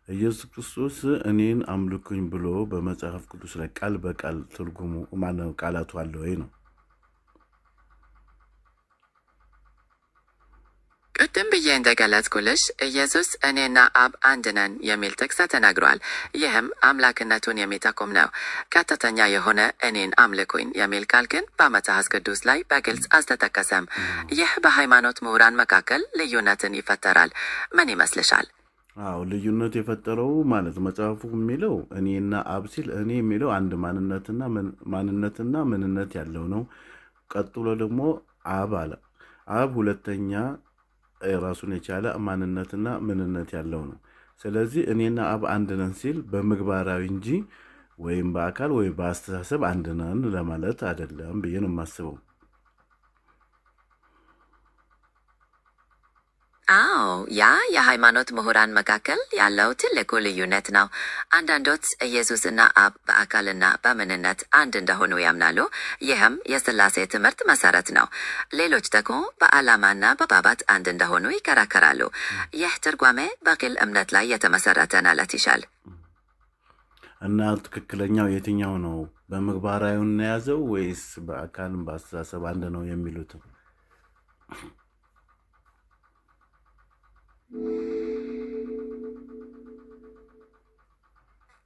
ኢየሱስ ክርስቶስ እኔን አምልኩኝ ብሎ በመጽሐፍ ቅዱስ ላይ ቃል በቃል ትርጉሙ ማነው ቃላቱ አለ ወይ ነው? ቅድም ብዬ እንደገለጽኩልሽ ኢየሱስ እኔና አብ አንድ ነን የሚል ጥቅስ ተናግሯል። ይህም አምላክነቱን የሚጠቁም ነው። ቀጥተኛ የሆነ እኔን አምልኩኝ የሚል ቃል ግን በመጽሐፍ ቅዱስ ላይ በግልጽ አልተጠቀሰም። ይህ በሃይማኖት ምሁራን መካከል ልዩነትን ይፈጠራል። ምን ይመስልሻል? አዎ ልዩነት የፈጠረው ማለት መጽሐፉ የሚለው እኔና አብ ሲል እኔ የሚለው አንድ ማንነትና ምንነት ያለው ነው። ቀጥሎ ደግሞ አብ አለ። አብ ሁለተኛ ራሱን የቻለ ማንነትና ምንነት ያለው ነው። ስለዚህ እኔና አብ አንድ ነን ሲል በምግባራዊ እንጂ ወይም በአካል ወይ በአስተሳሰብ አንድ ነን ለማለት አይደለም ብዬ ነው የማስበው። አዎ ያ የሃይማኖት ምሁራን መካከል ያለው ትልቁ ልዩነት ነው። አንዳንዶች ኢየሱስና አብ በአካልና በምንነት አንድ እንደሆኑ ያምናሉ። ይህም የሥላሴ ትምህርት መሰረት ነው። ሌሎች ደግሞ በዓላማና በባባት አንድ እንደሆኑ ይከራከራሉ። ይህ ትርጓሜ በግል እምነት ላይ የተመሰረተ ማለት ይሻል። እና ትክክለኛው የትኛው ነው? በምግባራዊ እናያዘው ወይስ በአካልም በአስተሳሰብ አንድ ነው የሚሉት?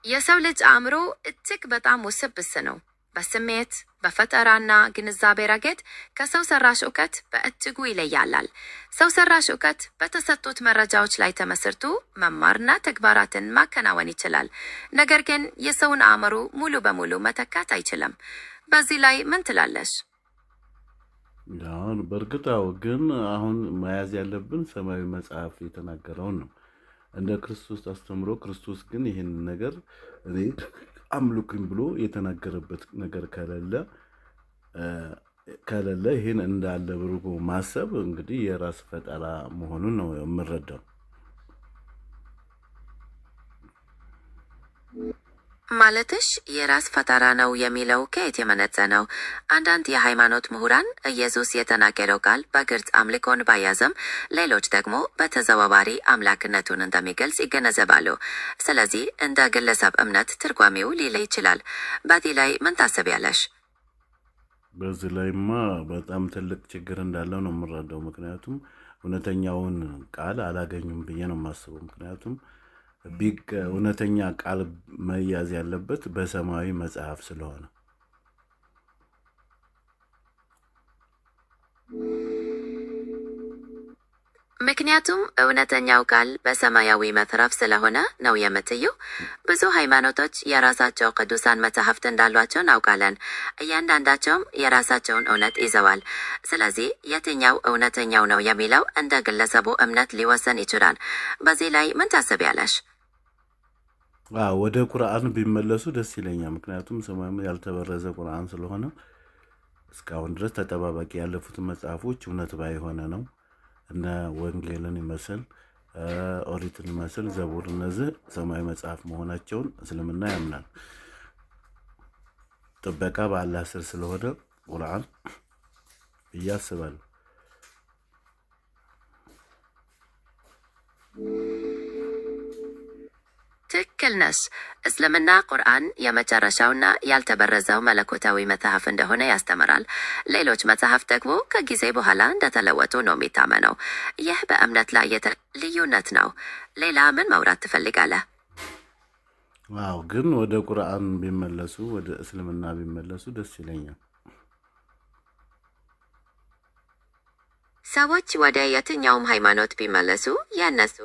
የሰው ልጅ አእምሮ እጅግ በጣም ውስብስብ ነው። በስሜት በፈጠራና ግንዛቤ ረገድ ከሰው ሰራሽ እውቀት በእጅጉ ይለያል። ሰው ሰራሽ እውቀት በተሰጡት መረጃዎች ላይ ተመስርቶ መማርና ተግባራትን ማከናወን ይችላል። ነገር ግን የሰውን አእምሮ ሙሉ በሙሉ መተካት አይችልም። በዚህ ላይ ምን ትላለሽ? አሁን በእርግጣው ግን አሁን መያዝ ያለብን ሰማያዊ መጽሐፍ የተናገረውን ነው። እንደ ክርስቶስ አስተምሮ ክርስቶስ ግን ይህን ነገር እኔ አምልኩኝ ብሎ የተናገረበት ነገር ከሌለ ይህን እንዳለ ብርጎ ማሰብ እንግዲህ የራስ ፈጠራ መሆኑን ነው የምረዳው። ማለትሽ የራስ ፈጠራ ነው የሚለው ከየት የመነጨ ነው? አንዳንድ የሃይማኖት ምሁራን ኢየሱስ የተናገረው ቃል በግልጽ አምልኮን ባያዘም፣ ሌሎች ደግሞ በተዘዋዋሪ አምላክነቱን እንደሚገልጽ ይገነዘባሉ። ስለዚህ እንደ ግለሰብ እምነት ትርጓሜው ሊለይ ይችላል። በዚህ ላይ ምን ታስቢያለሽ? በዚህ ላይማ በጣም ትልቅ ችግር እንዳለው ነው የምረዳው። ምክንያቱም እውነተኛውን ቃል አላገኙም ብዬ ነው የማስበው። ምክንያቱም እውነተኛ ቃል መያዝ ያለበት በሰማያዊ መጽሐፍ ስለሆነ። ምክንያቱም እውነተኛው ቃል በሰማያዊ መጽሐፍ ስለሆነ ነው የምትዩ። ብዙ ሃይማኖቶች የራሳቸው ቅዱሳን መጽሐፍት እንዳሏቸው እናውቃለን። እያንዳንዳቸውም የራሳቸውን እውነት ይዘዋል። ስለዚህ የትኛው እውነተኛው ነው የሚለው እንደ ግለሰቡ እምነት ሊወሰን ይችላል። በዚህ ላይ ምን ታስቢያለሽ? ወደ ቁርአን ቢመለሱ ደስ ይለኛል። ምክንያቱም ሰማያዊ ያልተበረዘ ቁርአን ስለሆነ እስካሁን ድረስ ተጠባባቂ ያለፉት መጽሐፎች እውነት ባይሆነ ነው። እነ ወንጌልን ይመስል ኦሪትን ይመስል ዘቡር፣ እነዚህ ሰማያዊ መጽሐፍ መሆናቸውን እስልምና ያምናል። ጥበቃ በአላህ ስር ስለሆነ ቁርአን ብዬ አስባለሁ። ትክክል ነሽ። እስልምና ቁርአን የመጨረሻውና ያልተበረዘው መለኮታዊ መጽሐፍ እንደሆነ ያስተምራል። ሌሎች መጽሐፍ ደግሞ ከጊዜ በኋላ እንደተለወጡ ነው የሚታመነው። ይህ በእምነት ላይ ልዩነት ነው። ሌላ ምን ማውራት ትፈልጋለህ? ግን ወደ ቁርአን ቢመለሱ፣ ወደ እስልምና ቢመለሱ ደስ ይለኛል። ሰዎች ወደ የትኛውም ሃይማኖት ቢመለሱ የነሱ